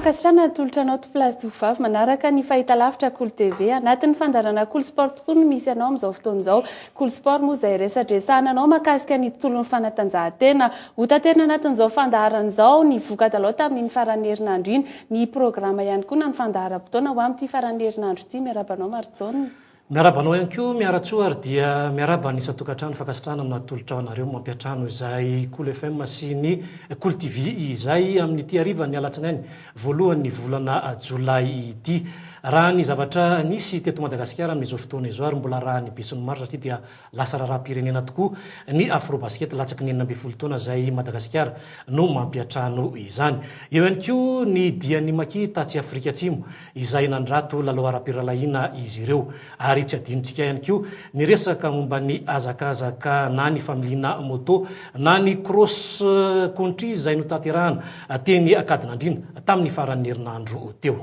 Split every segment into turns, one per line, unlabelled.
mankasitrana tolotranao to place tovavy manaraka ny fahitalavitra Cool TV anatin'ny fandarana Cool Sport tokoa no misy anao amin'izao fotoan'izao. Cool Sport moa izay resadresahana anao mahakasika ny tontolon'ny fanatanjahantena. Hotaterina anatin'izao fandaharan'izao ny vokataloha tamin'ny faran'ny herinandro iny, ny programa ihany koa na ny fandaharam-potoana ho amin'ity faran'ny herinandro ity. Miarabanao Martson.
Miarabanao ihany koa miaratsoa ary dia miaraba ny isan-tokantrano fankasitrahana amina tolotra anareo mampiatrano izay Cool FM sy ny Cool TV izay amin'ity arivany alatsinainy voalohan'ny volana Jolay ity. Raha ny zavatra nisy teto Madagasikara amin'izao fotoana izao ary mbola raha ny besin'ny maro satria dia lasa raharaham-pirenena tokoa ny Afrobasket latsaky ny 12 taona izay Madagasikara no mampiatrano izany. Eo ihany koa ny dian'ny Maki tatsy Afrika Atsimo izay nandrato lalao ara-piralahiana izy ireo. Ary tsy adinontsika ihany koa ny resaka momba ny azakazaka na ny familiana moto na ny cross country izay notanterahana teny Akadinandriana tamin'ny faran'ny herinandro teo.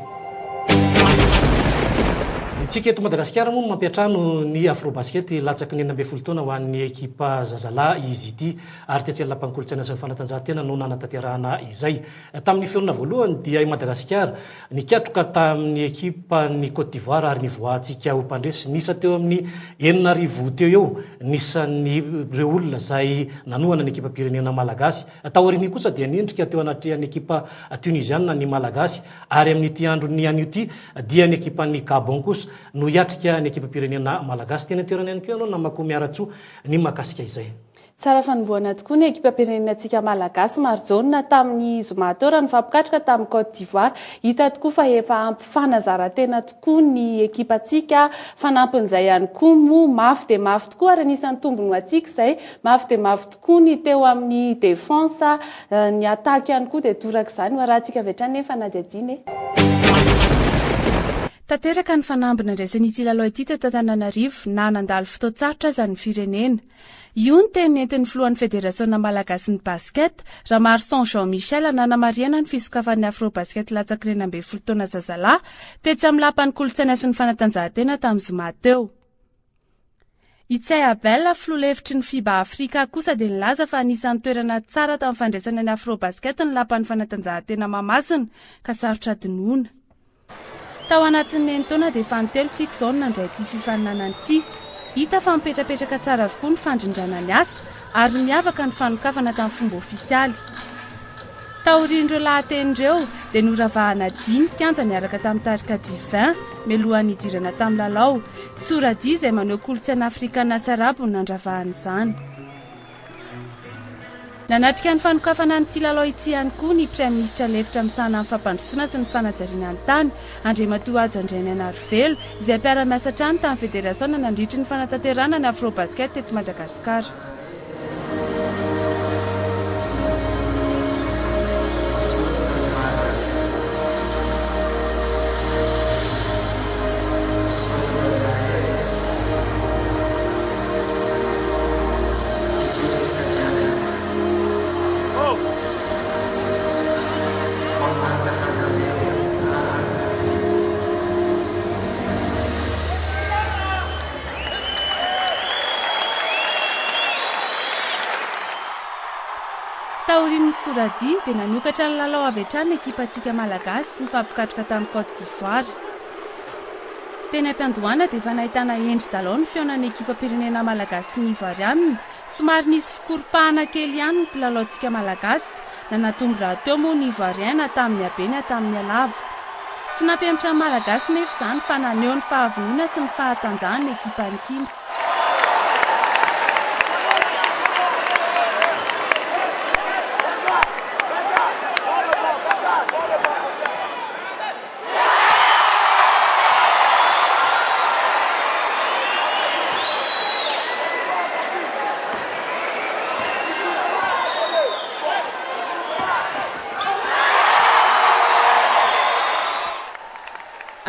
Tsika eto Madagasikara moa mampiatrano ny Afrobasket latsaky ny 12 taona ho an'ny ekipa zazalahy izy ity ary tia lampankolontsaina sy ny fanatanjahantena no nanatanterahana izay. Tamin'ny feonana voalohany dia i Madagasikara nikatroka tamin'ny ekipa ny Côte d'Ivoire ary nivoahantsika ho mpandresy nisa teo amin'ny 9,000 teo eo nisan'ny ireo olona izay nanohana ny ekipa pirenena malagasy. Taoriany kosa dia nendrika teo anatrihan'ny ekipa tunisiana ny malagasy ary amin'ity andro ny anio ity dia ny ekipa ny Gabon kosa no hiatrika ny ekipa pirenena malagasy. Tena toerana ihany koa ianao namako miaratsoa ny mahakasika izay.
Tsara fanombohana tokoa ny ekipa pirenenantsika malagasy Marjona tamin'ny zoma teo raha ny fampikatroka tamin'ny Côte d'Ivoire. Hita tokoa fa efa ampy fanazarantena tokoa ny ekipantsika, fanampin'izay ihany koa moa mafy dia mafy tokoa ary anisan'ny tombony ho antsika izay mafy dia mafy tokoa ny teo amin'ny défense, ny attaque ihany koa dia toraka izany ho rahantsika avy hatrany nefa na dia adiny. Tanteraka ny fanambina ndraisan'ny ity lalao ity teto Antananarivo na nandalo fotoan-tsarotra aza ny firenena. Io ny teny nentin'ny filohan'ny Federasiona Malagasy ny Basket, Ramarson Jean-Michel nanamariana ny fisokafan'ny Afrobasket latsaky ny 12 taona zazalahy tetsy amin'ny lapan'ny kolontsaina sy ny fanatanjahantena tamin'ny zoma teo. Itsay Abel, filoha-hevitry ny FIBA Afrika kosa dia nilaza fa anisan'ny toerana tsara tamin'ny fandraisana ny Afrobasket ny lapan'ny fanatanjahantena mamasina ka sarotra adinoana. Tao anatin'ny 9 taona dia efa nitelo sika izao nandray ity fifaninana ity. Hita fa mipetrapetraka tsara avokoa ny fandrindrana ny asa ary miavaka ny fanokafana tamin'ny fomba ofisialy. Taorian'ireo lahaten'ireo dia noravahana diny kianja niaraka tamin'ny tarika 20 mialohan'ny idirana tamin'ny lalao. Soradi izay maneho kolontsaina afrikana sy arabo no nandravahana izany. Nanatrika ny fanokafana n'ity lalao ity ihany koa ny Praiministra lefitra misahana amin'ny fampandrosoana sy ny fanajariana ny tany Andriamatoa Ajo Andrianarivelo izay mpiara-miasa trano tamin'ny federasiona nandritry ny fanatanterahana ny Afrobasket teto Madagasikara. Taorian'ny Soradi dia nanokatra ny lalao avy hatrany ny ekipantsika malagasy sy ny fampikatroka tamin'ny Côte d'Ivoire. Teny am-piandohana dia efa nahitana endri-dalao ny feonan'ny ekipa pirenena malagasy sy ny Ivoirianina. Somary nisy fikoropahana kely ihany ny mpilalaontsika malagasy, nanatombo raha teo moa ny Ivoiriana tamin'ny habeny tamin'ny alava. Tsy nampiemitra ny malagasy nefa izany fa naneho ny fahavonona sy ny fahatanjahana ny ekipan'ny Kims.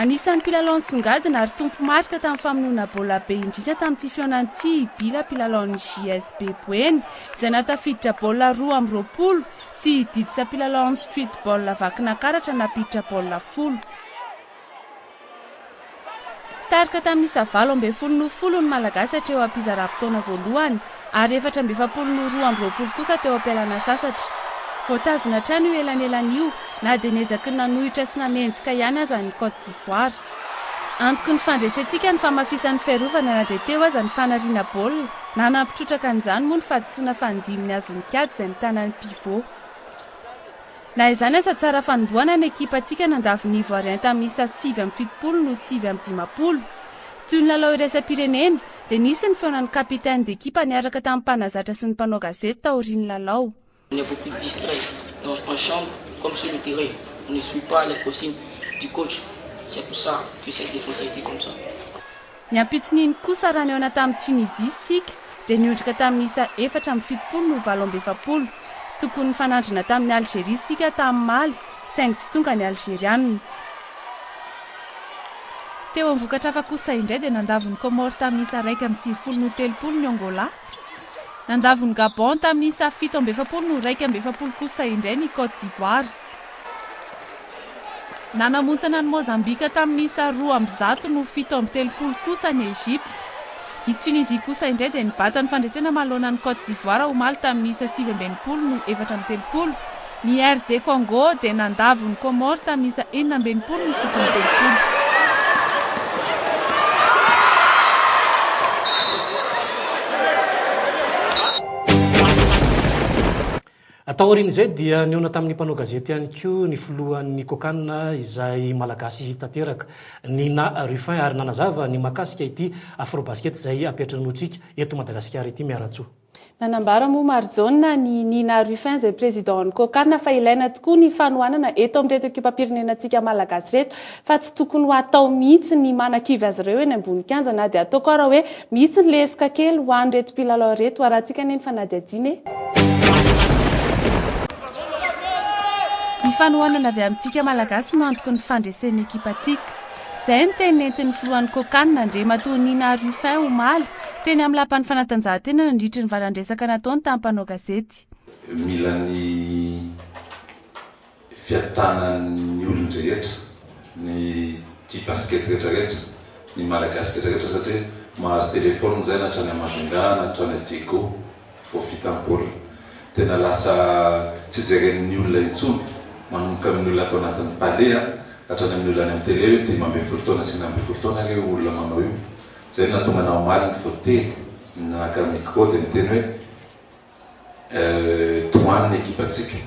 Anisan'ny mpilalao songadina ary tompo marika tamin'ny famonoana baolina be indrindra tamin'ity feonan'ity Ibila mpilalao JSB Boeny izay natafiditra baolina 2-20 sy didisa mpilalao streetball vakina karatra napiditra baolina 10. Tarika tamin'ny 7-10 ny malagasy hatreo am-pizarapon-taona voalohany ary 4-20 kosa teo am-pialana sasatra. Voatazona hatrany io elan'elan'io na dia niezaky nanohitra sy namenjika ihany aza ny Côte d'Ivoire. Antoko ny fandresentsika ny famafisan'ny fiarovana na dia teo aza ny fanariana baolina na nampitrotraka an'izany moa ny fahadisoana fandiminy azon'ny kiady izay mitana ny pivot. Na izany aza tsara fandoana ny ekipantsika nandavy Ivoirien tamin'ny isa 7-70 no 7-20. Toy ny lalao iraisam-pirenena dia nisy ny feonan'ny kapitaine d'équipe niaraka tamin'ny mpanazatra sy ny mpanao gazety taorian'ny lalao.
Il y a beaucoup de distraits en chambre comme sur le terrain. On ne suit pas les consignes du coach. C'est pour ça que cette défense a été comme ça.
Ny ampitsoniny kosa raha niona tamin'ny Tunisie sika dia niondrika tamin'ny isa 4-70 no 7-20. Tokony fanandrina tamin'ny Algérie sika tamin'ny Mali saingy tsy tonga ny Algérianina. Teo amin'ny vokatra hafa kosa indray dia nandavy Comores tamin'ny isa 1-30 ny Angola. Nandavy Gabon tamin'ny isa 7-20 no 2-20 kosa indray ny Côte d'Ivoire. Nanamontsana ny Mozambika tamin'ny isa 2-0 no 7-30 kosa ny Egypte. Ny Tunisie kosa indray dia nibata ny fandresena manoloana ny Côte d'Ivoire omaly tamin'ny isa 7-20 no 4-30. Ny RD Congo dia nandavy ny Comores tamin'ny isa 4-20 no 7-30.
Ataorin'izay dia niona tamin'ny mpanao gazety ihany koa ny filohan'ny kokanina izay malagasy tanteraka Nina Ruffin ary nanazava ny makasika ity afrobasket izay apetranotsika eto Madagasikara ity miaratsoa.
Nanambara moa Marzona ny Nina Ruffin izay président ny kokanina fa ilaina tokoa ny fanohanana eto amin'reto ekipam-pirenenantsika malagasy reto fa tsy tokony ho atao mihitsy ny manan-kivy azy ireo eny ambony kianja na dia atao koa raha hoe mihitsy ny lesoka kely ho an'ny reto mpilalao reto arahantsika neny fanadihadiana. Ny fanohanana avy amintsika malagasy no antoko ny fandresen'ny ekipantsika. Izay ny teny nentin'ny filohan'ny kokanina Andriamatoa Nina Ruffin omaly teny amin'ny lapan'ny fanatanjahantena nandritry ny valandresaka nataony tamin'ny mpanao gazety.
Mila ny fiatanan'ny olon-drehetra ny tia basket rehetrarehetra ny malagasy rehetrarehetra satria mahazo telefôna zay na hatrany Majunga na hatrany Diego vao vita ny baolina. Tena lasa tsy jeren'ny olona intsony manomboka amin'ny olona atao anatin'ny palais hatrany amin'ny olona any amin'ny télé hoe 10-12 taona sy 12 taona hoe olona manao io. Zay natonga anao marina vao teny nanaka amin'ny micro dia niteny hoe toan'ny ekipantsika.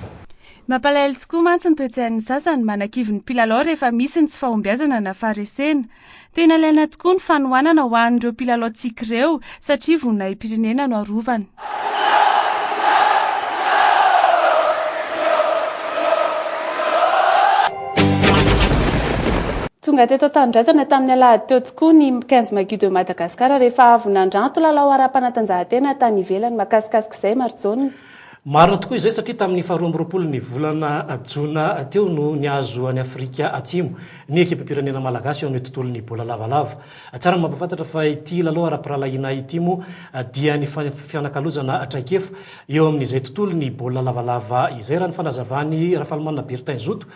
Mampalahelo tokoa mantsy ny toe-tsain'ny sasany manan-kivy ny mpilalao rehefa misy ny tsy fahombiazana na faharesena. Tena ilaina tokoa ny fanohanana ho an'ireo mpilalao tsika ireo satria vonona im-pirenena no arovana. Tonga teto tanindrazana tamin'ny alahady teo tokoa ny 15 Maggio de Madagasikara rehefa avy nandranto lalao ara-panatanjahantena tany ivelany makasikasika izay Marzona.
Marina tokoa izay satria tamin'ny 12 ny volana Jona teo no niazo any Afrika Atsimo ny ekipam-pirenena malagasy eo amin'ny tontolon'ny baolina lavalava. Tsara ny mampafantatra fa ity lalao ara-piralahiana ity moa dia ny fianakalozana traikefa eo amin'izay tontolon'ny baolina lavalava izay raha ny fanazavany Rafalmanina Bertin Zoto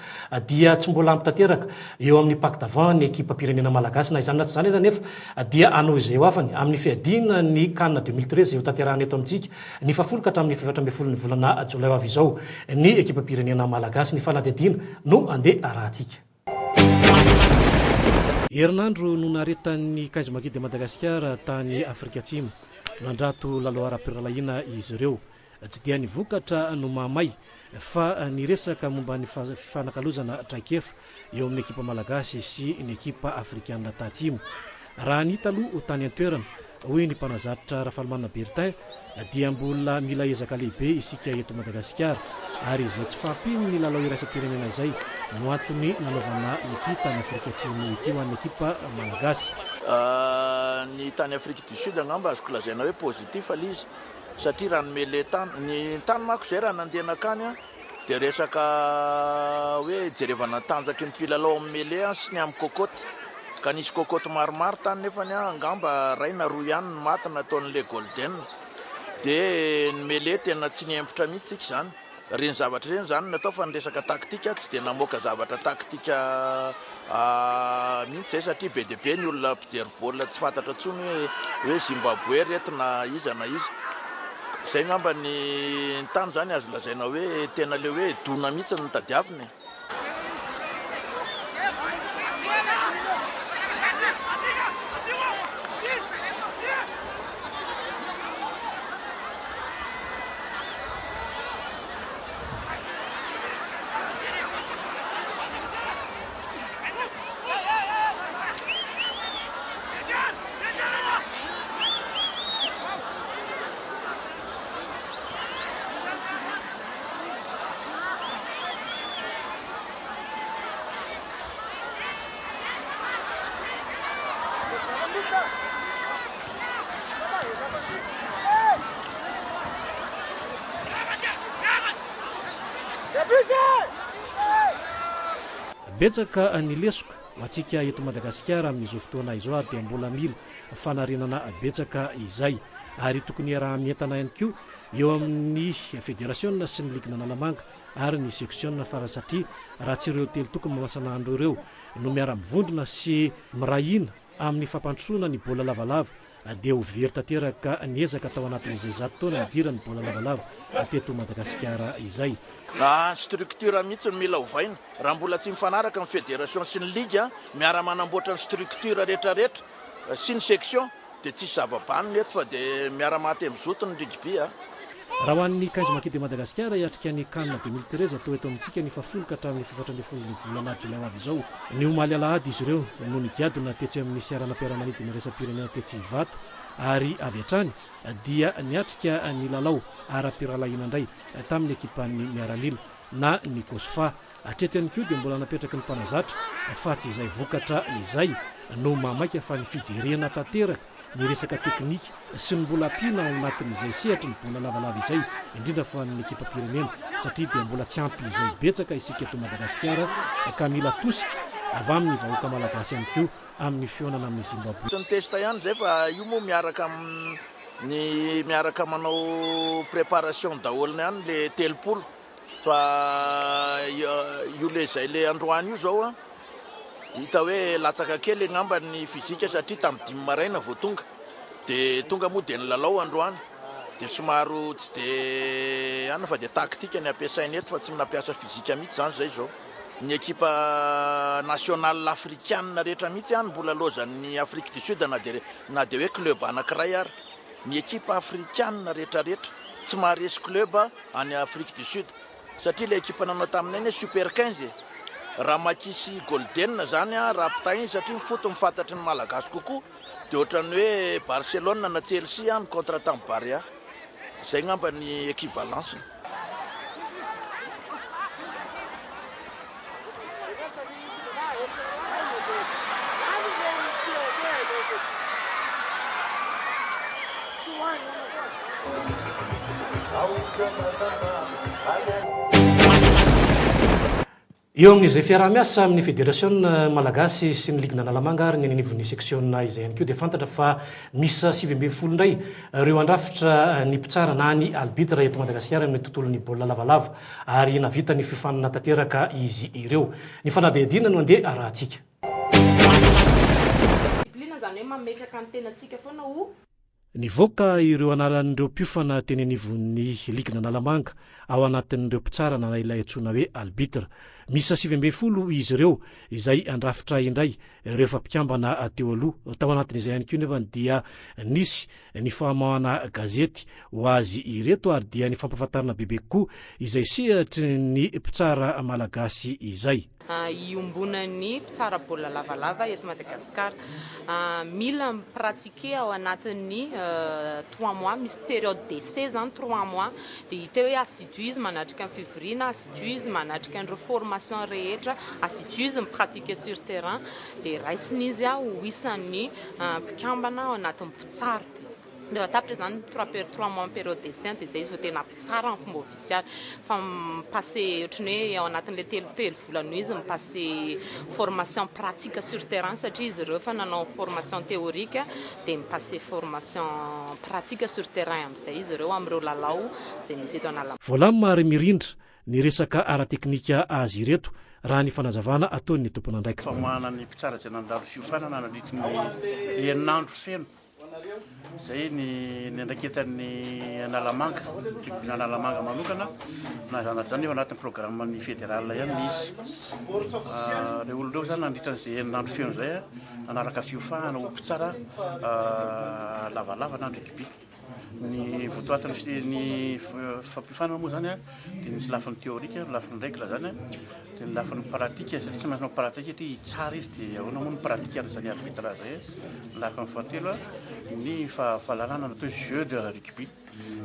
dia tsy mbola ampitateraka eo amin'ny Pac d'Avant ny ekipam-pirenena malagasy na izany na tsy izany nefa dia anao izay ho afany amin'ny fiadiana ny CAN 2013 eo tanterahana eto amintsika ny fafolo ka hatramin'ny 14 volana Jolay avy izao ny ekipam-pirenena malagasy ny fanadihadiana no andeha arahantsika. Herinandro no naretan'ny 15 Maggio de Madagasikara tany Afrika Atsimo nandrato lalao ara-piralahiana izy ireo. Tsy dia nivokatra no mamay fa niresaka momba ny fanakalozana traikefa eo amin'ny ekipa malagasy sy ny ekipa afrikanina tatsimo. Raha ny taloha tany an-toerana hoe ny mpanazatra Rafalmanina Bertin dia mbola mila ezaka lehibe isika eto Madagasikara ary izay tsy fampino ny lalao iraisam-pirenena izay no antony nanaovana ity tany Afrika Atsimo ity ho an'ny ekipa malagasy.
Ny tany Afrique du Sud angamba azoko lazaina hoe positif alizy satria raha nomele tany ny tany mako zay raha nandehana akany dia resaka hoe jerevana tanjaky ny mpilalao am'mele sy ny amin'ny kokoty ka nisy kokoty maromaro tany nefa ny angamba ray na roa ihany ny maty nataon'le golden dia ny mele tena tsy niempotra mihitsy tsika zany reny zavatra reny zany natao fa nyresaka taktika tsy dia namoaka zavatra taktika mihitsy zay satria be dia be ny olona mpijery baolina tsy fantatra ntsony hoe Zimbabwe reto na iza na iza zay ngamba ny tany zany azo lazaina hoe tena le hoe dona mihitsy ny tadiaviny.
betsaka ny lesoka ho antsika eto Madagasikara amin'izao fotoana izao ary dia mbola mila fanarenana betsaka izay ary tokony raha mientana ihany koa eo amin'ny fédération sy ny ligue n'Analamanga ary ny section farany satria raha tsy ireo telo tokony mamasana andro ireo no miara-mivondrona sy mirahina amin'ny fampandrosoana ny bola lavalava dia ho very tanteraka niezaka tao anatin'izay 100 taona midira ny bola lavalava teto Madagasikara izay.
Structure mihitsy no mila hovaina raha mbola tsy mifanaraka amin'ny fédération sy ny ligue miara manamboatra ny structure rehetrarehetra sy ny section dia tsisy zava-baniny eto fa dia miara-maty amin'ny zoto ny rugby
raha ho an'ny 15 maquis de Madagasikara hiatrika ny CAN 2013 atao eto amintsika ny fafolo ka hatramin'ny 14 ny volana jolay ho avy izao ny omaly alahady izy ireo no nigiadona tetsy amin'ny siarana mpiara-manidina ny resam-pirenena tetsy Ivato ary avy hatrany dia niatrika ny lalao ara-piralahina indray tamin'ny ekipan'ny miaramila na ny Kosfa hatreto ihany koa dia mbola napetraka ny mpanazatra fa tsy izay vokatra izay no mamaika fa ny fijerena tanteraka ny resaka teknika sy ny mbola ampiana ao anatin'izay sehatra ny bola lavalava izay indrindra fa ny ekipa pirenena satria dia mbola tsy ampy izay betsaka isika eto Madagasikara ka mila tosika avy amin'ny vahoaka malagasy ihany koa amin'ny fionana amin'ny Zimbabwe.
Ny testa ihany zay fa io moa miaraka manao préparation daholo ihany le telopolo fa io le zay le androany io zao hita hoe latsaka kely ngamba ny fizika satria tamin'ny 5 maraina vao tonga dia tonga moa dia ny lalao androany dia somaro tsy dia ana fa dia taktika ny ampiasainy eto fa tsy nampiasa fizika mihitsy zany zay zao. Ny ekipa nationale africaine rehetra mihitsy ihany mbola lozan'ny Afrique du Sud na dia hoe club anankiray ary ny ekipa africaine rehetrarehetra tsy maharesy club any Afrique du Sud satria le ekipa nanao taminay super 15 raha makisy golden zany raha pitainy satria mifoto mifantatry ny malagasy kokoa dia ohatrany hoe Barcelone na Chelsea ny contre tamin'ny Barea zay ngamba ny équivalence.
Eo amin'izay fiaraha-miasa amin'ny fédération malagasy sy ny ligue n'Analamanga ary ny nivon'ny section izay ihany koa dia fantatra fa misy 7 indray ireo andrafitra ny mpitsara na ny arbitre eto Madagasikara amin'ny tontolon'ny baolina lavalava ary navita ny fifanana tanteraka izy ireo. Ny fanadihadiana no andeha arahantsika. Nivoaka ireo anaran'ireo mpiofana teny anivon'ny ligue n'Analamanga ao anatin'ireo mpitsara na ilay antsoina hoe arbitre. Misy 7 izy ireo izay andrafitra indray rehefa mpikambana teo aloha tao anatin'izay ihany koa nefa dia nisy ny fahamahana gazety ho azy ireto ary dia ny fampahafantarana bebe koa izay sehatry ny mpitsara malagasy izay.
Iombonan'ny mpitsara baolina lavalava eto Madagasikara mila pratiquer ao anatin'ny 3 mois misy période d'essai zany 3 mois dia hita hoe assiduisme manatrika ny fivoriana assiduisme manatrika ny formation rehetra assiduisme pratiquer sur terrain dia raisiny izy ho isan'ny mpikambana ao anatin'ny mpitsara. Rehefa tapitra zany 3 mois période d'essai dia zay izy vao tena mpitsara amin'ny fomba officiel fa mipase ohatrany hoe ao anatin'ilay telo volana izy mipase formation pratique sur terrain satria izy ireo fa nanao formation théorique dia mipase formation pratique sur terrain amin'izay izy ireo amin'ireo lalao zay misy eto Analamanga.
Voalamina ary mirindra ny resaka ara-teknika azy ireto raha ny fanazavana ataony ny tompona andraika.
Famoahana ny mpitsara izay nandalo fiofanana nandritry ny herinandro feno zay ny andraiketan'ny Analamanga Analamanga manokana na zany eo anatin'ny programme ny fédéral ihany misy reo olonireo zany nandritran'izay herinandro feno zay nanaraka fiofahana ho mpitsara lavalava na rugby. Ny votoatiny ny fampiofanana moa zany dia misy lafiny théorique lafiny règle zany dia ny lafiny pratique satria tsy maintsy pratique satria tsara izy dia ahoana moa ny pratique zany arbitre zay. Lafiny fahatelo ny fahalalana natao jeu de rugby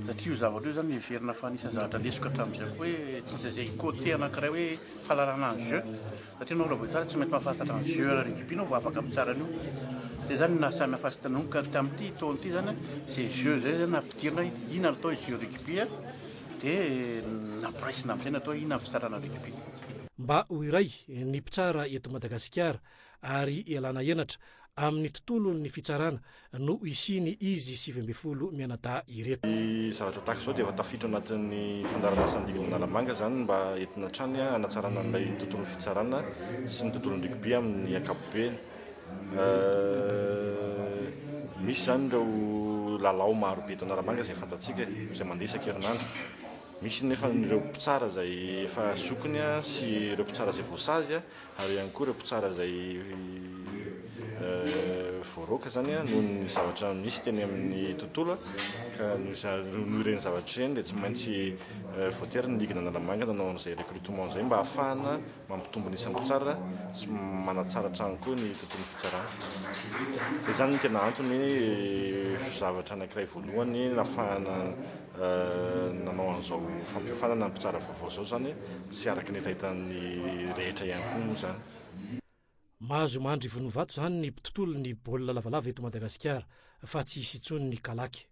satria io zavatra io zany heverina fa anisany zavatra lesoko hatramin'izay koa hoe tsy izay côté anankiray hoe fahalalana ny jeu satria anao raha vao tsara tsy maintsy mahafantatra ny jeu rugby anao vao afaka mitsara an'io. Zay zany na samy hafa sy tanomboka tamin'ity taona ity zany zay jeu zay zany nampidirina ina natao jeu rugby dia nampiraisina amin'izay natao ina fitsarana rugby.
mba ho iray ny mpitsara eto Madagasikara ary ialana enatra amin'ny tontolo ny fitsarana no isiny izy 20 mianada ireto.
Zavatra tahaka izao dia efa tafiditra anatin'ny fandaranasan'Ligue Nalamanga zany mba entina trany hanatsarana an'ilay tontolo fitsarana sy ny tontolon'ny rugby amin'ny ankapobeny. Misy zany ireo lalao maro be eto Nalamanga izay fantatsika izay mandeha isan-kerinandro. Misy nefa ireo mpitsara izay efa zokiny sy ireo mpitsara izay voasazy ary ihany koa ireo mpitsara izay voaroaka zany noho ny zavatra misy teny amin'ny tontolo ka noho ireny zavatra ireny dia tsy maintsy voatery ny Ligue Nalamanga nanao an'izay recrutement izay mba ahafahana mampitombo ny isan'ny mpitsara sy manatsara hatrany koa ny tontolo fitsarana. Izay zany ny tena antony zavatra anankiray voalohany nahafahana nanao an'izao fampiofanana ny mpitsara vaovao izao zany sy araka ny entahitan'ny rehetra ihany koa moa zany.
Mahazo mandry vonovato zany ny tontolo ny baolina lavalava eto Madagasikara fa tsy hisy intsony ny kalaky.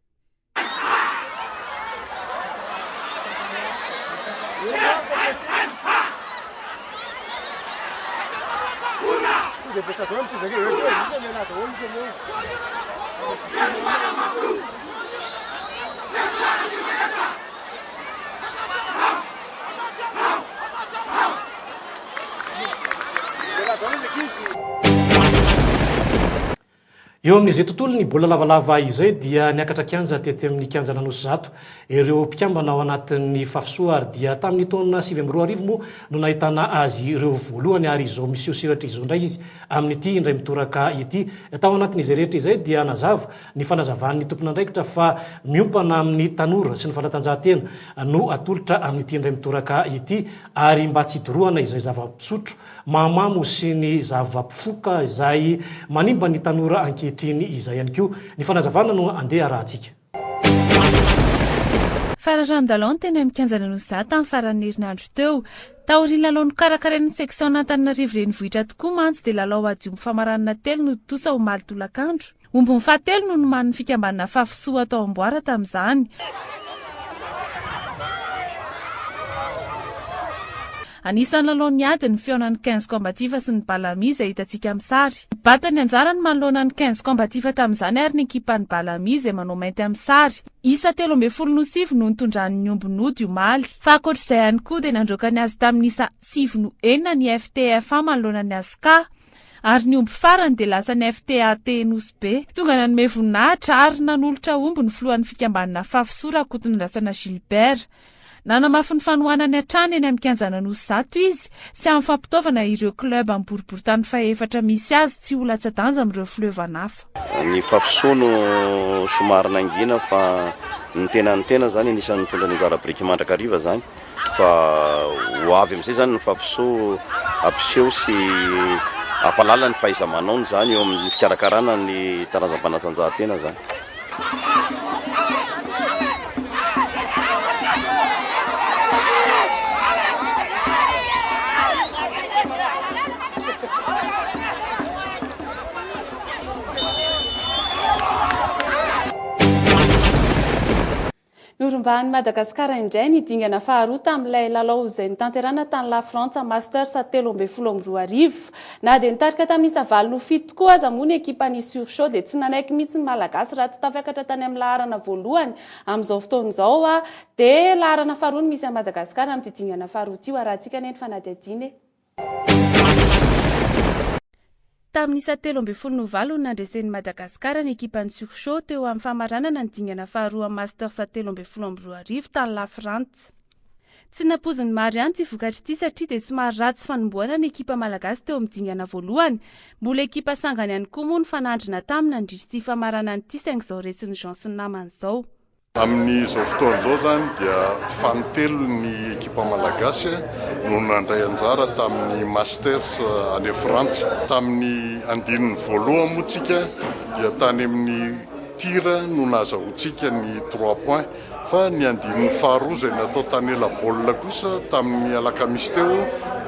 Eo amin'izay tontolo ny baolina lavalava izay dia niakatra kianja tety amin'ny kianja Nanosy ireo mpikambana ao anatin'ny Fafisoa ary dia tamin'ny taona 2022 moa no nahitana azy ireo voalohany ary izao misy siratra izao ndray izy amin'ity indray mitoraka ity. Tao anatin'izay rehetra izay dia nazava ny fanazavan'ny tompon'andraikitra fa miompana amin'ny tanora sy ny fanatanjahantena no atolotra amin'ity indray mitoraka ity ary mba tsy idorohana izay zava-pisotro mahamamo sy ny zava-pifoka izay manimba ny tanora ankehitriny izay ihany koa. Ny fanazavana no andeha rahantsika.
Fararandalon teny amin'ny kianjana Nanosy tamin'ny faran'ny herinandro teo. Taoriana lalao nokarakarain'ny section Antananarivo renivohitra tokoa mantsy dia lalao adiomo famaranana telo no tosa ho maly tolakandro. Ombin'ny fahatelo no nomany fikambanana Fafisoa atao amboara tamin'izany. Anisan'ny lalao niady ny fihaonan'ny 15 kombativa sy ny balamiza hitantsika amin'ny sary. Batany anjara ny manoloana ny 15 kombativa tamin'izany ary ny ekipan'ny balamiza manao mainty amin'ny sary. Isa 13 no nitondran'ny ombin'ody omaly. Fa ankoatr'izay ihany koa dia nandroaka ny azy tamin'ny isa 9 ny FTFA manoloana ny Aska. Ary ny omby farany dia lasa ny FTAT Nosy be. Tonga nanome voninahitra ary nanolotra omby ny filohan'ny fikambanana Fafisoa Rakotony Rasana Gilbert. Nanamafy ny fanohanany hatrany eny amin'ny kianjana Nanosy izy sy amin'ny fampitaovana ireo klub amin'ny boriboritany faefatra misy azy tsy ho latsa-danja amin'ireo fileovana hafa.
Ny Fafisoa no somary nangina fa ny tena zany anisan'ny mitondra ny anjara biriky mandrakariva zany fa ho avy amin'izay zany ny Fafisoa ampiseho sy apalala ny fahaiza-manaony zany eo amin'ny fikarakarana ny tarazam-panatanjahantena zany.
Norumbany Madagasikara indray ny dingana faharoa tamin'ilay lalao izay nitanterana tany La Frantsa Masters 13 na dia nitarika tamin'ny isa 27 koa aza moa ny ekipan'ny Surchaud dia tsy nanaiky mihitsy ny malagasy raha tsy tafiakatra tany amin'ny laharana voalohany amin'izao fotoan'izao dia laharana faharoa ny misy a Madagasikara amin'ity dingana faharoa ity arahantsika neny fanadihadiana. Tamin'ny isa 13 no nandresen'ny Madagasikara ny ekipan'ny Surchaud teo amin'ny famaranana ny dingana faharoa Masters 13 tany La Frantsa. Tsy napozin'ny maro ihany ity vokatra ity satria dia somary ratsy fanomboana ny ekipa malagasy teo amin'ny dingana voalohany. Mbola ekipa sangany ihany koa moa ny fanandrina tamina nandritra ity famaranana ity saingy izao resin'ny Jean sy ny namany izao.
Amin'izao fotoan'izao zany dia fanitelo ny ekipa malagasy no nandray anjara tamin'ny Masters any Frantsa. Tamin'ny andininy voalohany moa tsika dia tany amin'ny tira no nahazahoantsika ny 3 points fa ny andininy faharoa izay natao tany ela-baolina kosa tamin'ny alakamisy teo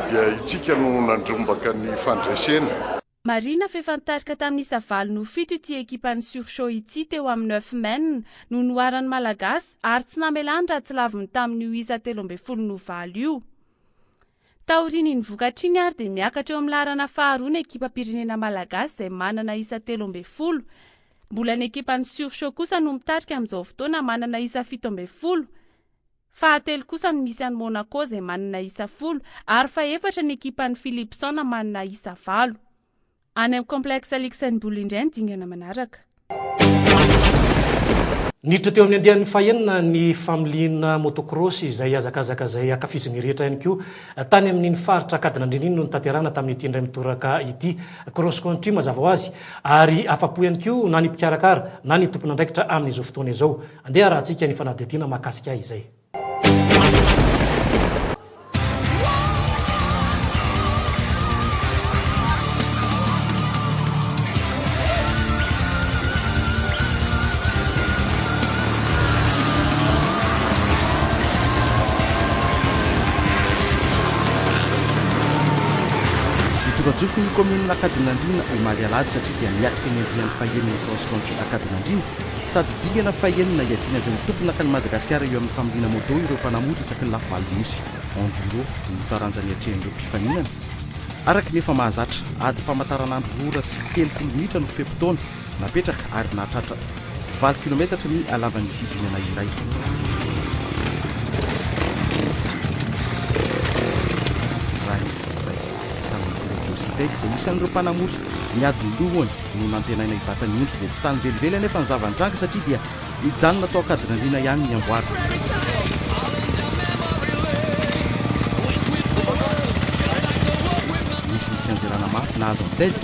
dia itsika no nandrombaka ny fandresena.
Marina fefantarika tamin'ny isa 27 ity ekipan'ny Surchaud ity teo amin'ny 9 mai no noharan'ny malagasy ary tsy namelany raha tsy laviny tamin'io isa 13 io. taoriny ny vokatriny ary dia miakatra eo amin'ny laharana faharoa ny ekipa pirenena malagasy izay manana isa 13. Mbola ny ekipa ny Surchaud kosa no mitarika amin'izao fotoana manana isa 17. Fahatelo kosa no misy any Monaco izay manana isa 10 ary fahaefatra ny ekipa ny Philipson manana isa 9. Any amin'ny complexe Luxembourg indray ny dingana manaraka.
Niditra teo amin'ny andian'ny fahenina ny familiana motocross izay azakazaka izay akafizin'ny rehetra ihany koa tany amin'iny faritra Kadinandriny no nitanterahana tamin'ity indray mitoraka ity cross country mazava ho azy ary afapo ihany koa na ny mpikarakara na ny tompon'andraikitra amin'izao fotoana izao. Andeha rahantsika ny fanadihadiana mahakasika izay.
Jofony commune Kadinandrina omaly alady satria dia miatrika ny andian'ny fahenina cross country Kadinandrina sady dingana fahenina iadiana izay mitompona ka ny Madagasikara eo amin'ny familiana moto ireo mpanamory isaky ny lavalosy enduro no taranjany atrehan'ireo mpifaninana araka nefa mahazatra ady mpamataranandro rora sy 3 minitra no fepotona napetraka ary nahatratra 20 kilometatra ny alavan'ny fidinana iray. Izay isan'ireo mpanamory miady lohany no nampianaina hibatany ondry dia tsy tany velively nefa ny zavan-dranga satria dia mijanona tao Kadinandrina ihany ny amboary. Misy ny fianjerana mafy nahazo mitedy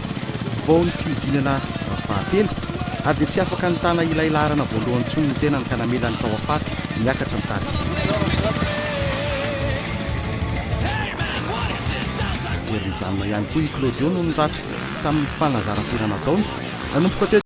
vao ny fidinana fahatelo ary dia tsy afaka nitana ilay laharana voalohany tsony ny tenany ka namelany tao afaty miakatra mitady. Mijanona ihany koa i Claudio no niratra tamin'ny fanazaran-tena nataony nanomboka teo